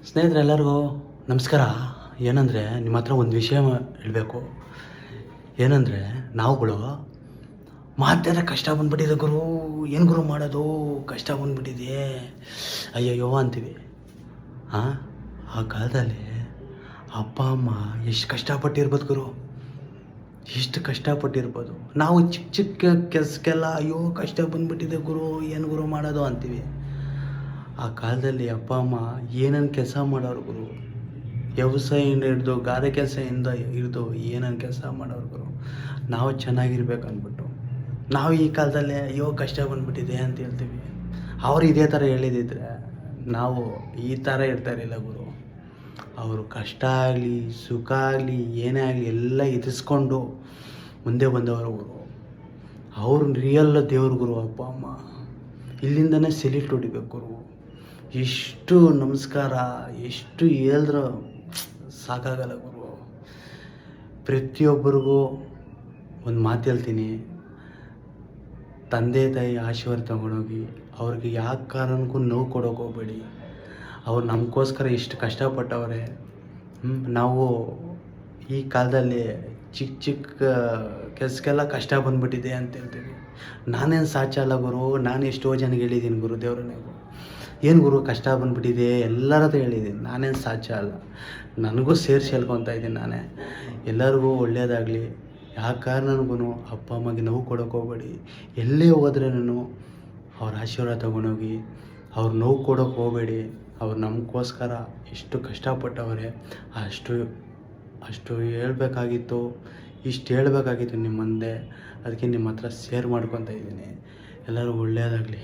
ಸ್ನೇಹಿತರೆಲ್ಲರಿಗೂ ನಮಸ್ಕಾರ. ಏನಂದರೆ ನಿಮ್ಮ ಹತ್ರ ಒಂದು ವಿಷಯ ಹೇಳಬೇಕು. ಏನಂದರೆ ನಾವುಗಳು ಮಾತಾಡ ಕಷ್ಟ ಬಂದುಬಿಟ್ಟಿದೆ ಗುರು, ಏನು ಗುರು ಮಾಡೋದು, ಕಷ್ಟ ಬಂದುಬಿಟ್ಟಿದೆ ಅಯ್ಯಯ್ಯೋ ಅಂತೀವಿ. ಆ ಕಾಲದಲ್ಲಿ ಅಪ್ಪ ಅಮ್ಮ ಎಷ್ಟು ಕಷ್ಟಪಟ್ಟಿರ್ಬೋದು ಗುರು, ಎಷ್ಟು ಕಷ್ಟಪಟ್ಟಿರ್ಬೋದು. ನಾವು ಚಿಕ್ಕ ಚಿಕ್ಕ ಕೆಲಸಕ್ಕೆಲ್ಲ ಅಯ್ಯೋ ಕಷ್ಟ ಬಂದುಬಿಟ್ಟಿದೆ ಗುರು, ಏನು ಗುರು ಮಾಡೋದು ಅಂತೀವಿ. ಆ ಕಾಲದಲ್ಲಿ ಅಪ್ಪ ಅಮ್ಮ ಏನೇನು ಕೆಲಸ ಮಾಡೋರು ಗುರು, ವ್ಯವಸಾಯದಿಂದ ಹಿಡಿದು ಗಾರೆ ಕೆಲಸದಿಂದ ಹಿಡಿದು ಏನೇನು ಕೆಲಸ ಮಾಡೋರು ಗುರು. ನಾವು ಚೆನ್ನಾಗಿರ್ಬೇಕು ಅಂದ್ಬಿಟ್ಟು ನಾವು ಈ ಕಾಲದಲ್ಲಿ ಅಯ್ಯೋ ಕಷ್ಟ ಬಂದುಬಿಟ್ಟಿದೆ ಅಂತ ಹೇಳ್ತೀವಿ. ಅವರು ಇದೇ ಥರ ಹೇಳಿದಿದ್ರೆ ನಾವು ಈ ಥರ ಇರ್ತಾರಿಲ್ಲ ಗುರು. ಅವರು ಕಷ್ಟ ಆಗಲಿ ಸುಖ ಆಗಲಿ ಏನೇ ಆಗಲಿ ಎಲ್ಲ ಎದುರಿಸ್ಕೊಂಡು ಮುಂದೆ ಬಂದವರು ಗುರು. ಅವರು ರಿಯಲ್ ದೇವ್ರ ಗುರು ಅಪ್ಪ ಅಮ್ಮ. ಇಲ್ಲಿಂದನೇ ಸೆಲ್ಯೂಟ್ ಹೊಡಿಬೇಕು ಗುರು. ಎಷ್ಟು ನಮಸ್ಕಾರ, ಎಷ್ಟು ಹೇಳಿದ್ರೂ ಸಾಕಾಗಲ್ಲ ಗುರು. ಪ್ರತಿಯೊಬ್ಬರಿಗೂ ಒಂದು ಮಾತು ಹೇಳ್ತೀನಿ, ತಂದೆ ತಾಯಿ ಆಶೀರ್ವಾದ ತಗೊಂಡೋಗಿ ಅವ್ರಿಗೆ ಯಾವ ಕಾರಣಕ್ಕೂ ನೋವು ಕೊಡೋಕೆ ಹೋಗಬೇಡಿ. ಅವ್ರು ನಮಗೋಸ್ಕರ ಎಷ್ಟು ಕಷ್ಟಪಟ್ಟವ್ರೆ. ನಾವು ಈ ಕಾಲದಲ್ಲಿ ಚಿಕ್ಕ ಚಿಕ್ಕ ಕೆಲಸಕ್ಕೆಲ್ಲ ಕಷ್ಟ ಬಂದುಬಿಟ್ಟಿದೆ ಅಂತ ಹೇಳ್ತೀವಿ. ನಾನೇನು ಸಾಚಲ್ಲ ಗುರು, ನಾನು ಎಷ್ಟೋ ಜನಕ್ಕೆ ಹೇಳಿದ್ದೀನಿ ಗುರು, ದೇವ್ರನ್ನೇ ಏನು ಗುರು ಕಷ್ಟ ಬಂದುಬಿಟ್ಟಿದೆ ಎಲ್ಲರ ಹತ್ರ ಹೇಳಿದ್ದೀನಿ. ನಾನೇನು ಸಾಧ್ಯ ಅಲ್ಲ, ನನಗೂ ಸೇರಿಸಿ ಹೇಳ್ಕೊತಾ ಇದ್ದೀನಿ. ನಾನೇ ಎಲ್ಲರಿಗೂ ಒಳ್ಳೆಯದಾಗಲಿ, ಯಾವ ಕಾರಣಕ್ಕೂ ಅಪ್ಪ ಅಮ್ಮಗೆ ನೋವು ಕೊಡೋಕೆ ಹೋಗಬೇಡಿ. ಎಲ್ಲೇ ಹೋದ್ರೇನು ಅವ್ರ ಆಶೀರ್ವಾದ ತೊಗೊಂಡೋಗಿ ಅವ್ರು ನೋವು ಕೊಡೋಕೆ ಹೋಗಬೇಡಿ. ಅವ್ರು ನಮಗೋಸ್ಕರ ಎಷ್ಟು ಕಷ್ಟಪಟ್ಟವ್ರೆ. ಅಷ್ಟು ಹೇಳಬೇಕಾಗಿತ್ತು, ಇಷ್ಟು ಹೇಳಬೇಕಾಗಿತ್ತು ನಿಮ್ಮ ಮುಂದೆ. ಅದಕ್ಕೆ ನಿಮ್ಮ ಹತ್ರ ಶೇರ್ ಮಾಡ್ಕೊತಾ ಇದ್ದೀನಿ. ಎಲ್ಲರಿಗೂ ಒಳ್ಳೆಯದಾಗಲಿ.